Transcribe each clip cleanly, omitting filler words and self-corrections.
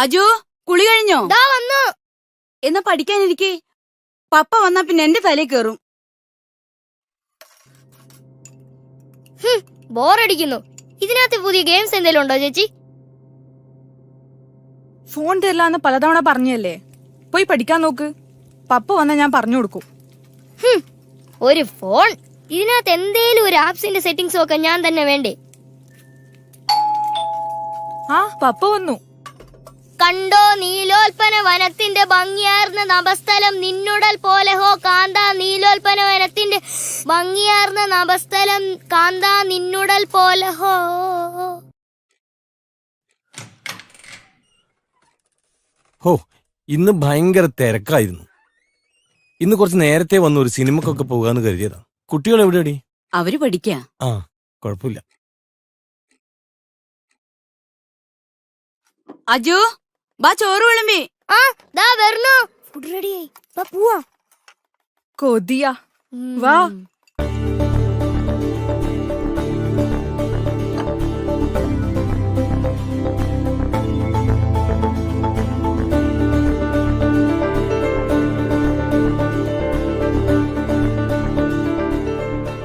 അജു, കുളി കഴിഞ്ഞോ? വന്നു. എന്നാ പഠിക്കാനിരിക്കേ. പപ്പ വന്നാ പിന്നെ എന്റെ തലയിൽ കയറും. ബോറടിക്കുന്നു. ഇതിനകത്ത് പുതിയ ഗെയിംസ് എന്തെങ്കിലും ഉണ്ടോ ചേച്ചി? ഫോൺ തരില്ലാന്ന് പലതവണ പറഞ്ഞല്ലേ. പോയി പഠിക്കാൻ നോക്ക്. പപ്പ വന്നാ ഞാൻ പറഞ്ഞു കൊടുക്കും. ഒരു ഫോൺ, ഇതിനകത്ത് എന്തേലും ഒരു ആപ്സിന്റെ സെറ്റിംഗ്സ് ഒക്കെ ഞാൻ തന്നെ വേണ്ടേ? ആ, പപ്പ വന്നു. കണ്ടോ നീലോൽപ്പന വനത്തിന്റെ ഭംഗിയാർന്ന നഭസ്ഥലം നിന്നുടൽ പോലെ ഹോ കാന്ത. നീലോൽപ്പന വനത്തിന്റെ ഭംഗിയാർന്ന നഭസ്ഥലം കാന്ത നിന്നുടൽ പോലെ ഹോ. ഹോ, ഇന്ന് ഭയങ്കര തിരക്കായിരുന്നു. ഇന്ന് കുറച്ച് നേരത്തെ വന്ന് ഒരു സിനിമക്കൊക്കെ പോകാന്ന് കരുതിയതാ. കുട്ടികൾ എവിടെയാടി? അവര് പഠിക്കാ. ആ, കുഴപ്പമില്ല. അജു, ബാ ചോറ് വിളമ്പി. വരണോ? ഫുഡ് റെഡിയായി, പോവാ. കൊതിയാ. വാ.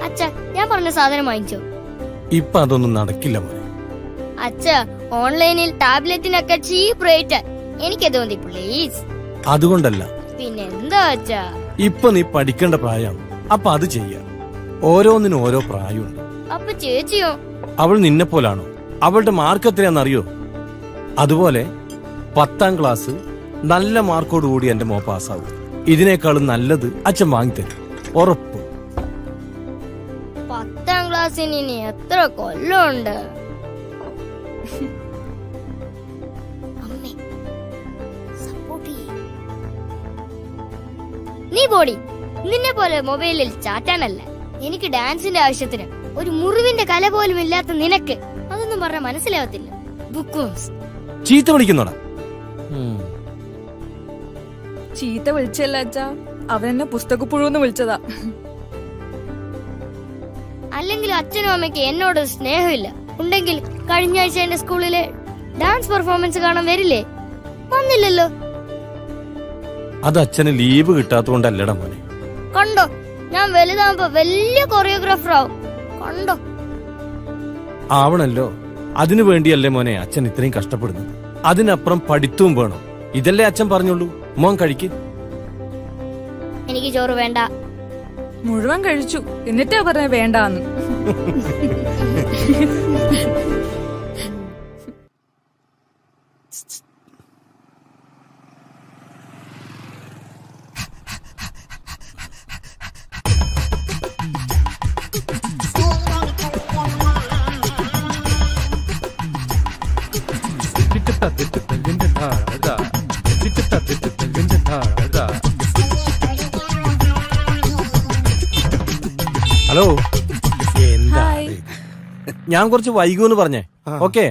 അച്ഛാ, ഞാൻ പറഞ്ഞ സാധനം വാങ്ങിച്ചോ? ഇപ്പൊ അതൊന്നും നടക്കില്ല മോനെ. അച്ഛാ, ഓൺലൈനിൽ ടാബ്ലറ്റിനൊക്കെ ചീപ്പ് റേറ്റ്. എനിക്കത് മതി പ്ലീസ്. അതുകൊണ്ടല്ല, പിന്നെന്താ അച്ഛാ? ഇപ്പൊ നീ പഠിക്കേണ്ട പ്രായം. അപ്പൊ അത് ചെയ്യാം. ഓരോന്നിനും ഓരോ പ്രായമുണ്ട്. അപ്പൊ ചേച്ചിയോ? അവൾ നിന്നെ പോലാണോ? അവളുടെ മാർക്ക് എത്രയാണെന്നറിയോ? അതുപോലെ 10ാം ക്ലാസ് നല്ല മാർക്കോടുകൂടി എന്റെ മോ പാസ്സാവും. ഇതിനേക്കാളും നല്ലത് അച്ഛൻ വാങ്ങിത്തരും, ഉറപ്പ്. 10ാം ക്ലാസ്സിന് ഇനി എത്ര കൊല്ലമുണ്ട്? നീ പോടി. നിന്നെ പോലെ മൊബൈലിൽ ചാറ്റാനല്ല, എനിക്ക് ഡാൻസിന്റെ ആവശ്യത്തിന്. ഒരു മുറിവിന്റെ കല പോലും ഇല്ലാത്ത നിനക്ക് അതൊന്നും പറഞ്ഞ മനസ്സിലാവത്തില്ല. ബുക്കൂസ് ചീത്ത വിളിക്കുന്നോടാ. ചീത്ത വിളിച്ചല്ല അച്ഛാ, അവനെന്നെ പുസ്തകപ്പുഴുന്ന് വിളിച്ചതാ. അല്ലെങ്കിൽ അച്ഛനും അമ്മയ്ക്ക് എന്നോട് സ്നേഹമില്ല. ഉണ്ടെങ്കിൽ കഴിഞ്ഞ ആഴ്ച എന്റെ സ്കൂളിലെ ഡാൻസ് പെർഫോമൻസ് കാണാൻ വരില്ലേ? വന്നില്ലല്ലോ. അത് അച്ഛന് ലീവ് കിട്ടാത്തോണ്ടല്ലടാ മോനെ. കണ്ടോ, ഞാൻ വലുതാകുമ്പോ വലിയ കൊറിയോഗ്രാഫർ ആവും. കണ്ടോ? ആവണല്ലോ. അതിനു വേണ്ടിയല്ലേ മോനെ അച്ഛൻ ഇത്രയും കഷ്ടപ്പെടുന്നത്. അതിനപ്പുറം പഠിത്തവും വേണം. ഇതല്ലേ അച്ഛൻ പറഞ്ഞോളൂ. മോൻ കഴിക്ക്. എനിക്ക് ചോറ് വേണ്ട. മുഴുവൻ കഴിച്ചു, എന്നിട്ടാ പറഞ്ഞ വേണ്ടാന്ന്. ഹലോ, എന്താ? ഞാൻ കുറച്ച് വൈകൂന്ന് പറഞ്ഞേ. ഓക്കെ.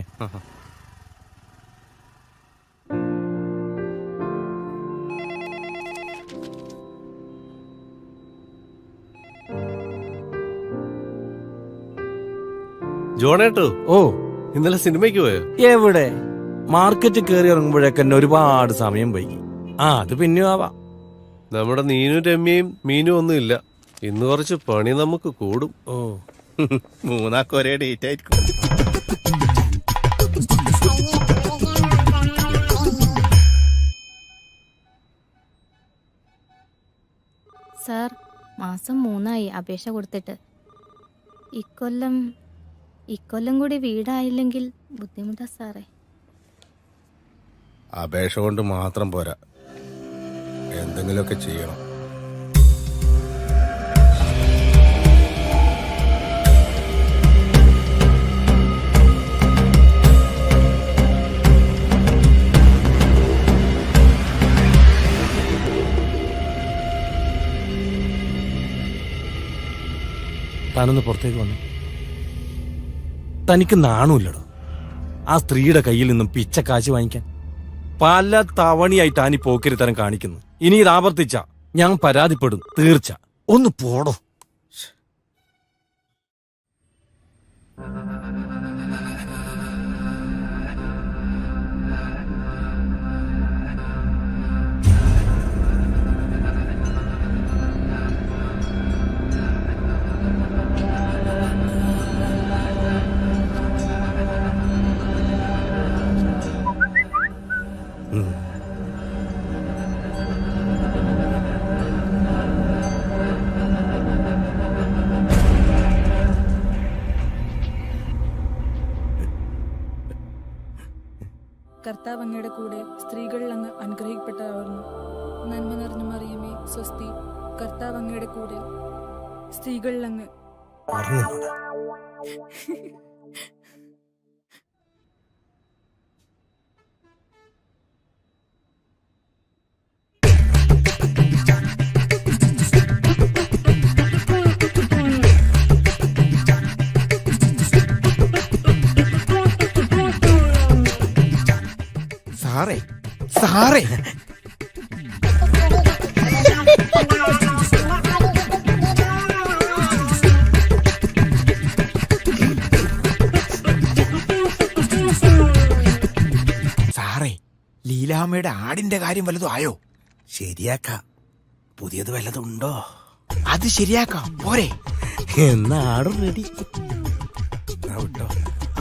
ജോണേട്ടോ, ഓ, ഇന്നലെ സിനിമയ്ക്ക് പോയോ? എവിടെ? മാർക്കറ്റ് കയറി ഇറങ്ങുമ്പോഴേക്കെന്നെ ഒരുപാട് സമയം വൈകി. അത് പിന്നെയും ആവാം. നമ്മുടെ നീനും രമ്യയും മീനും ഒന്നും ഇല്ല. ഇന്ന് കുറച്ച് പണി നമുക്ക് കൂടും. ഓ, മൂന്നാക്ക് ഒരേ ഡേറ്റ് ആയിരിക്കും. സാർ, മാസം 3ആയി അപേക്ഷ കൊടുത്തിട്ട്. ഇക്കൊല്ലം കൂടി വീടായില്ലെങ്കിൽ ബുദ്ധിമുട്ടാ സാറേ. അപേക്ഷ കൊണ്ട് മാത്രം പോരാ, എന്തെങ്കിലുമൊക്കെ ചെയ്യണം. താനൊന്ന് പുറത്തേക്ക് വന്നു. തനിക്ക് നാണമില്ലടോ ആ സ്ത്രീയുടെ കയ്യിൽ നിന്നും പിച്ച കാശ് വാങ്ങിക്കാൻ? പല തവണയായിട്ടാണ് ഈ പോക്കിരിത്തരം കാണിക്കുന്നു. ഇനി ഇത് ആവർത്തിച്ച ഞാൻ പരാതിപ്പെടും, തീർച്ച. ഒന്ന് പോടോ. കർത്താവ് അങ്ങയുടെ കൂടെ സ്ത്രീകളിൽ അങ്ങ് അനുഗ്രഹിക്കപ്പെട്ടതാവുന്നു. നന്മ നിറഞ്ഞ മറിയമേ സ്വസ്തി, കർത്താവ് അങ്ങയുടെ കൂടെ സ്ത്രീകളിൽ അങ്ങ് പറഞ്ഞോടാ. സാറേ സാറേ സാറേ, ലീലാമ്മയുടെ ആടിന്റെ കാര്യം വല്ലതും ആയോ? ശരിയാക്കാം. പുതിയത് വല്ലതും ഉണ്ടോ? അത് ശരിയാക്കാം, പോരെ? എന്നാ ആടും റെഡി. വിട്ടോ,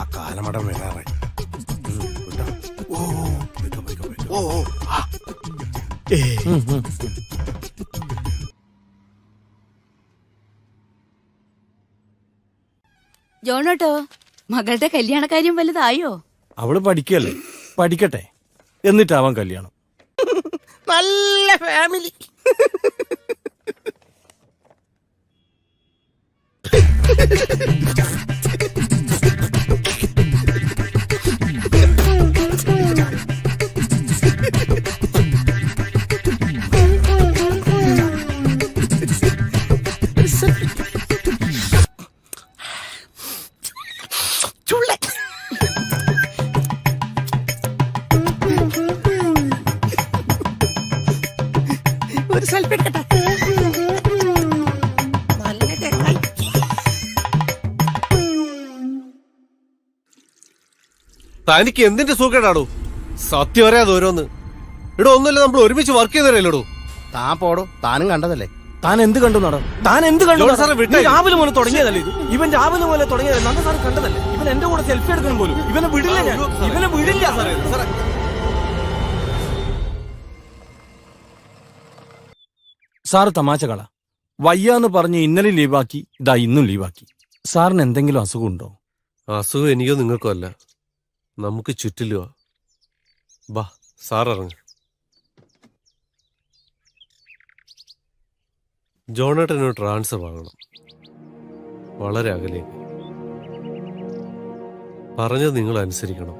ആ കാലമടം വരാറായി. വിട്ടോ. ഓ പോയിക്കോ, പോയിക്കോ, പോയിക്കോ. ഓ ഓ, ആ. ജോണോട്ടോ, മകളുടെ കല്യാണക്കാര്യം വലുതായോ? അവള് പഠിക്കല്ലേ, പഠിക്കട്ടെ, എന്നിട്ടാവാൻ കല്യാണം. നല്ല ഫാമിലി. ഒരു സെൽഫി എടുക്കട്ടെ. തനിക്ക് എന്തിന്റെ സൂക്കേടാടോ? സത്യം അറിയാതെ ഓരോന്ന്. ഇവിടെ ഒന്നുമില്ല, നമ്മൾ ഒരുമിച്ച് വർക്ക് ചെയ്തല്ലോ. താൻ പോടോ, താനും കണ്ടതല്ലേ. താൻ എന്ത് കണ്ടു നട? താൻ എന്ത് കണ്ടു? ജോൺ സാറെ വിട്ടേ. ഇത് രാവിലെ മുതൽ തുടങ്ങിയതല്ലേ ഇത്? ഇവൻ രാവിലെ മുതൽ തുടങ്ങിയതല്ലേ? നന്ദ സാർ കണ്ടതല്ലേ? ഇവൻ എന്റെ കൂടെ സെൽഫി എടുക്കണം പോലും. ഇവനെ വിടില്ല ഞാൻ, ഇവനെ വിടില്ല സാറേ. സാറ് തമാശ കള. വയ്യാന്ന് പറഞ്ഞ് ഇന്നലെ ലീവാക്കി, ഇതാ ഇന്നും ലീവാക്കി. സാറിന് എന്തെങ്കിലും അസുഖമുണ്ടോ? അസുഖം എനിക്കോ നിങ്ങൾക്കോ അല്ല, നമുക്ക് ചുറ്റിലുവാ. ബാ സാർ ഇറങ്ങ. ജോണേട്ടനൊരു ട്രാൻസ്ഫർ വാങ്ങണം, വളരെ അകലേക്ക്. പറഞ്ഞത് നിങ്ങൾ അനുസരിക്കണം,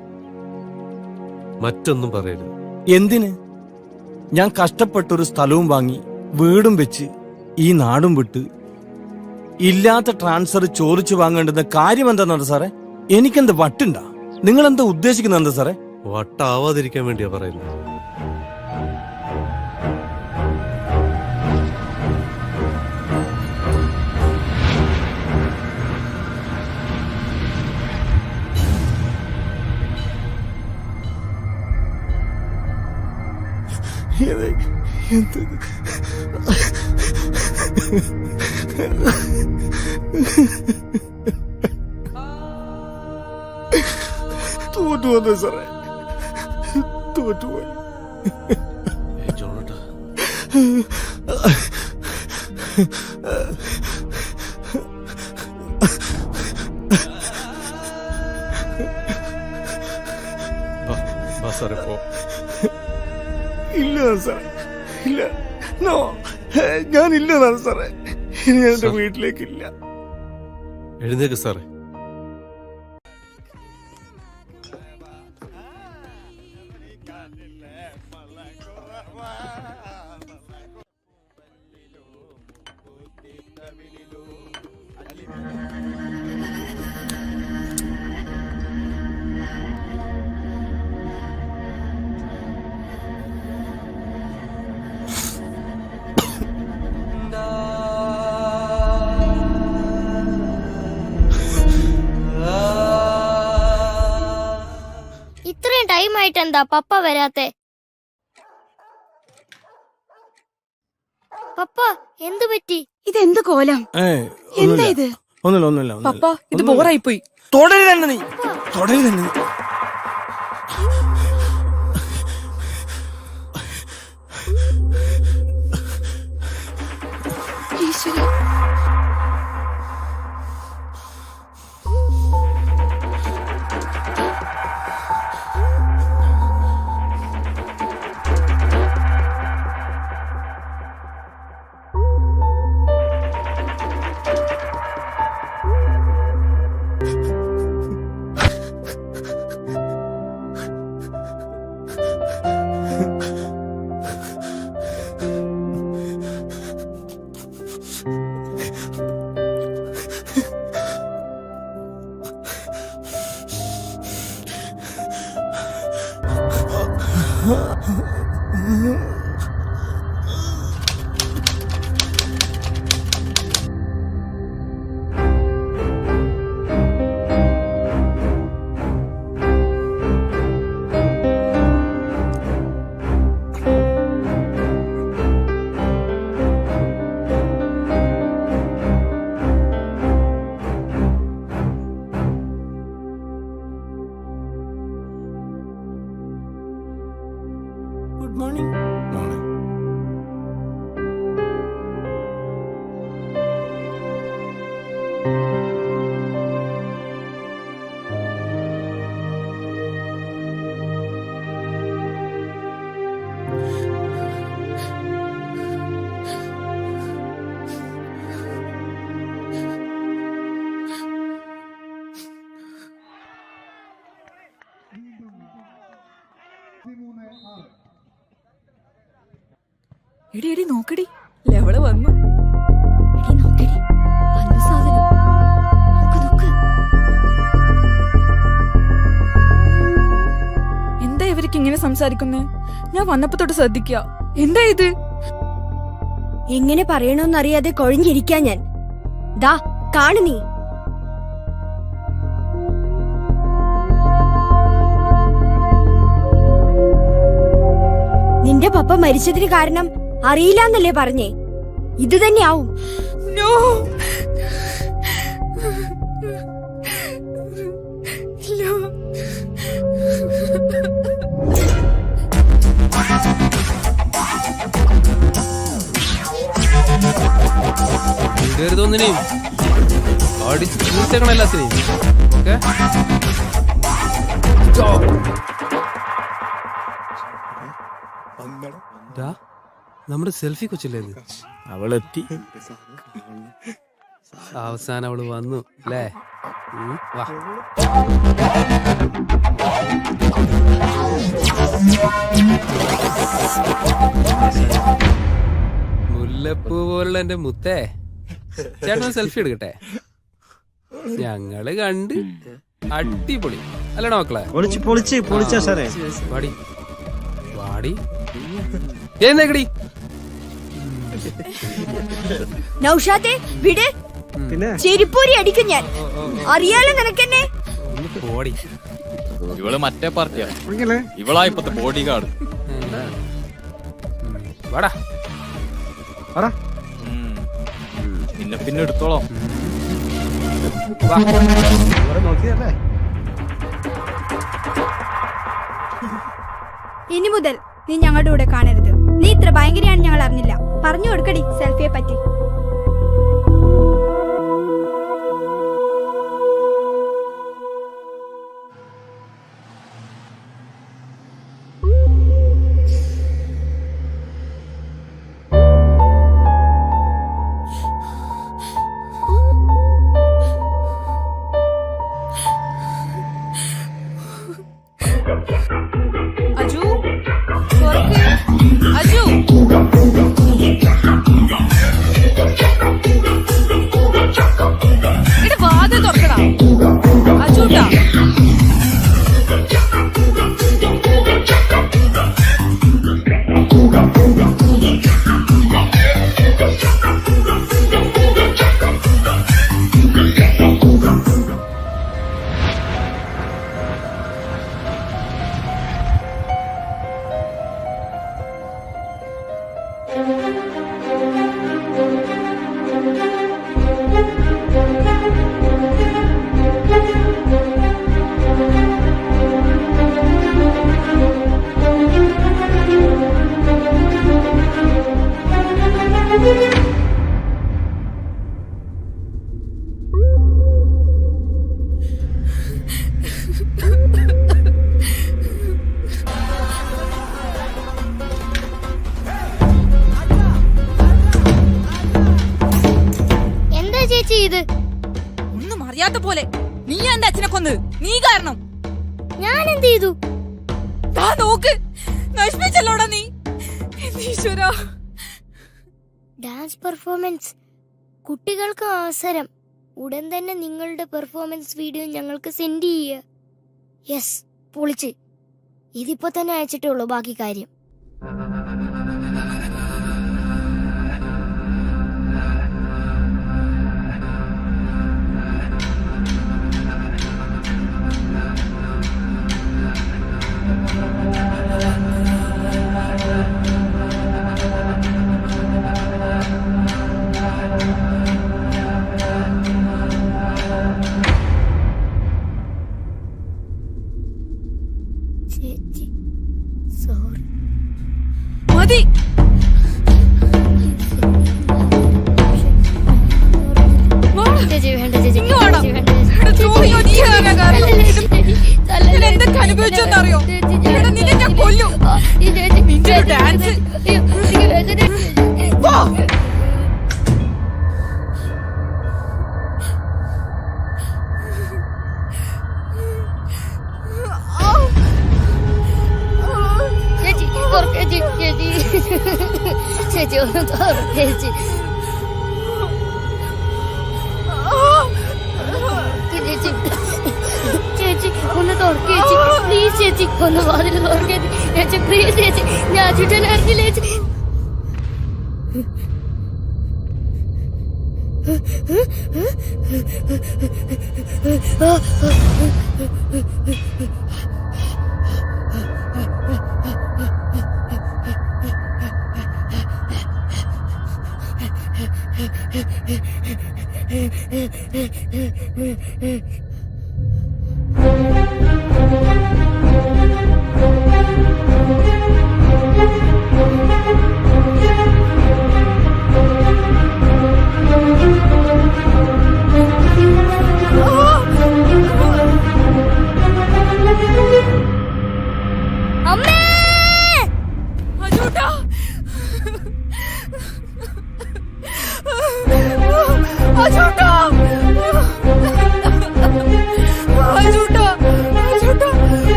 മറ്റൊന്നും പറയരുത്. എന്തിന്? ഞാൻ കഷ്ടപ്പെട്ടൊരു സ്ഥലവും വാങ്ങി വീടും വെച്ച് ഈ നാടും വിട്ട് ഇല്ലാത്ത ട്രാൻസ്ഫർ ചോദിച്ചു വാങ്ങേണ്ടുന്ന കാര്യം എന്താണെന്ന് സാറേ? എനിക്കെന്ത് വട്ടുണ്ടാ? നിങ്ങൾ എന്താ ഉദ്ദേശിക്കുന്നത് എന്താ സാറേ? വട്ടാവാതിരിക്കാൻ വേണ്ടിയാ പറയുന്നത്. തോറ്റുപോകുന്നു സാറേ, തോറ്റുപോയി. ജോണേട്ടാ, സാറേ പോ. ഇല്ല സാറേ, ഇല്ല, നോ, ഞാനില്ല സാറേ. ഇനി ഞാൻ എന്റെ വീട്ടിലേക്കില്ല. എഴുന്നേക്ക് സാറേ. ഇത്രയും ടൈം ആയിട്ട് എന്താ പപ്പ വരാത്തെ? പപ്പ എന്തു പറ്റി? ഇതെന്ത് കോലം? എന്താ ഇത്? ഒന്നുമില്ല. പപ്പ, ഇത് ബോറായിപ്പോയി. തുടരുതന്നെ നീ, തുടരുതന്നെ നീ. ഈശ്വരാ, ഗുഡ് മോർണിംഗ്. മോനെ എടി എടി നോക്കടി ലെവള് വന്നു. എടി നോക്കടി, വന്ന സാധനം. നോക്ക് നോക്ക്. എന്താ ഇവർക്ക് ഇങ്ങനെ സംസാരിക്കുന്നേ? ഞാൻ വന്നപ്പോ തൊട്ട് ശ്രദ്ധിക്കുക. എന്താ ഇത്? എങ്ങനെ പറയണോന്നറിയാതെ കൊഴിഞ്ഞിരിക്കാ ഞാൻ. ദാ കാണു നീ. നിന്റെ പപ്പ മരിച്ചതിന് കാരണം അറിയില്ലാന്നല്ലേ പറഞ്ഞേ? ഇത് തന്നെയാവും. നോ. നോ. ഇതൊന്നിനെയും അടിച്ച് തീർത്തേക്കണം എല്ലാത്തിനെയും. ഓക്കെ, നമ്മുടെ സെൽഫി കൊച്ചില്ലേ ഇത്? അവളെത്തി. അവസാനം അവള് വന്നു അല്ലേ? വാ. മുല്ലപ്പൂ പോലുള്ള എന്റെ മുത്തേ, ചേട്ടൻ സെൽഫി എടുക്കട്ടെ? ഞങ്ങള് കണ്ട് അടിപൊളി അല്ലടാ മക്കളെ? വാടി വാടി എന്നേക്കടി. നൗഷാദേ വിട്. ചെരിപ്പൂരി അടിക്കും ഞാൻ. അറിയാലോ നിനക്കെന്നെ. ഓടി. ഇവള് മറ്റേ പാർട്ടിയാ. ഇവളാ ഇപ്പത്തെ ബോഡി ഗാർഡ്. വാടാ പിന്നെ പിന്നെ എടുത്തോളാം. ഇനി മുതൽ നീ ഞങ്ങളുടെ കൂടെ കാണരുത്. നീ ഇത്ര ഭയങ്കരയാണ് ഞങ്ങൾ അറിഞ്ഞില്ല. പറഞ്ഞു കൊടുക്കടി സെൽഫിയെ പറ്റി. അജു, തുറക്ക്. അജു. ഇവിടെ വാതിൽ തുറക്കടാ. അജുട്ടാ. എന്താ ചേച്ചി ഇത്? ഒന്നും അറിയാത്ത പോലെ. നീ എന്റെ അച്ഛനെ കൊന്നത്. നീ കാരണം. ഞാൻ എന്ത് ചെയ്തു? ദാ നോക്ക്, നശിപ്പിച്ചല്ലോടാ നീ. ഈശ്വരാ. ഡാൻസ് പെർഫോമൻസ് കുട്ടികൾക്ക് അവസരം. ഉടൻ തന്നെ നിങ്ങളുടെ പെർഫോമൻസ് വീഡിയോ ഞങ്ങൾക്ക് സെൻഡ് ചെയ്യുക. യെസ്, പൊളിച്ച്. ഇതിപ്പോ തന്നെ അയച്ചിട്ടുള്ളൂ ബാക്കി കാര്യം. ചേച്ചി സോറി. മതി. ചേച്ചി വേണ്ട ചേച്ചി. ഇങ്ങോട്ട് വാ. ചേച്ചി, വേണ്ട ചേച്ചി. എടാ, ദ്രോഹിയോ, നീ ആരാ കാരണം? തല്ലല്ലേ, ഞാൻ എന്തൊക്കെ അനുഭവിച്ചെന്നറിയോ? ചേച്ചി, എടാ, നിന്നെ ഞാൻ കൊല്ലും. ചേച്ചി, നിന്റെ ഒരു ചേച്ചി, ഡാൻസ്. അയ്യോ, എനിക്ക് വേദന. പോ. ചേച്ചി തുറക്ക് ചേച്ചി. ചേച്ചി ഒന്ന് തുറക്ക് ചേച്ചി. ചേച്ചി ചേച്ചി ഒന്ന് തുറക്ക് ചേച്ചി. പ്ലീസ് ചേച്ചി ഒന്ന് വാതിൽ തുറക്ക് ചേച്ചി. പ്ലീസ് ചേച്ചി, ഞാൻ ചുറ്റാൻ അറിഞ്ഞില്ല ചേച്ചി. അമ്മേ അജൂട്ടാ. അജൂട്ടാ. അജൂട്ടാ. അജൂട്ടാ.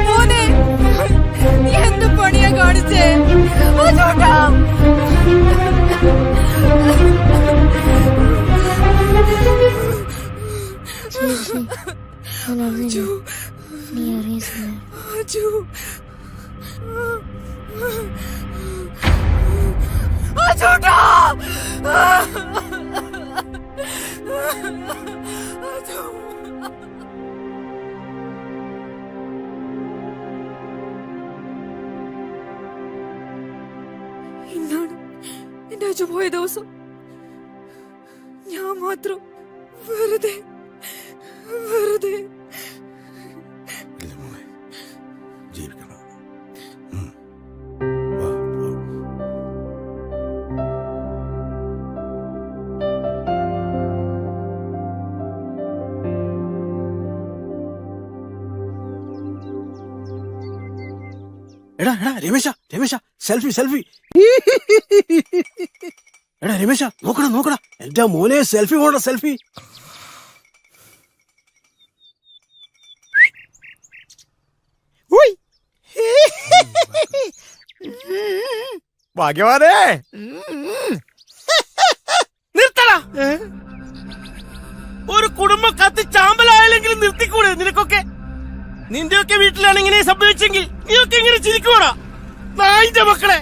മോനെ, നീ എന്ത് പണിയാ കാണിച്ചേ? അജൂട്ടാ. ചേച്ചി ഞാൻ അറിഞ്ഞില്ല. നീ അറിയില്ല. അജു. അജൂട്ടാ. അജു. ഇന്നാണ് എന്റെ അജു പോയ ദിവസം. ഞാൻ മാത്രം വെറുതെ വെറുതെ. ഇല്ല മോനെ, ജീവിക്കണം. വാ, പോവാം. എടാ രമേശ സെൽഫി എടാ രമേശ നോക്കടാ എന്റെ മോനെ സെൽഫി പോണ്ട സെൽഫി. ഭാഗ്യവാനേ. നിർത്തടാ. ഒരു കുടുംബം കത്തി ചാമ്പലായാലെങ്കിലും നിർത്തിക്കൂടെ നിനക്കൊക്കെ? നിന്റെയൊക്കെ വീട്ടിലാണ് ഇങ്ങനെ സംഭവിച്ചെങ്കിൽ നീയൊക്കെ ഇങ്ങനെ ചിരിക്കൂടാ നായിന്റെ മക്കളെ.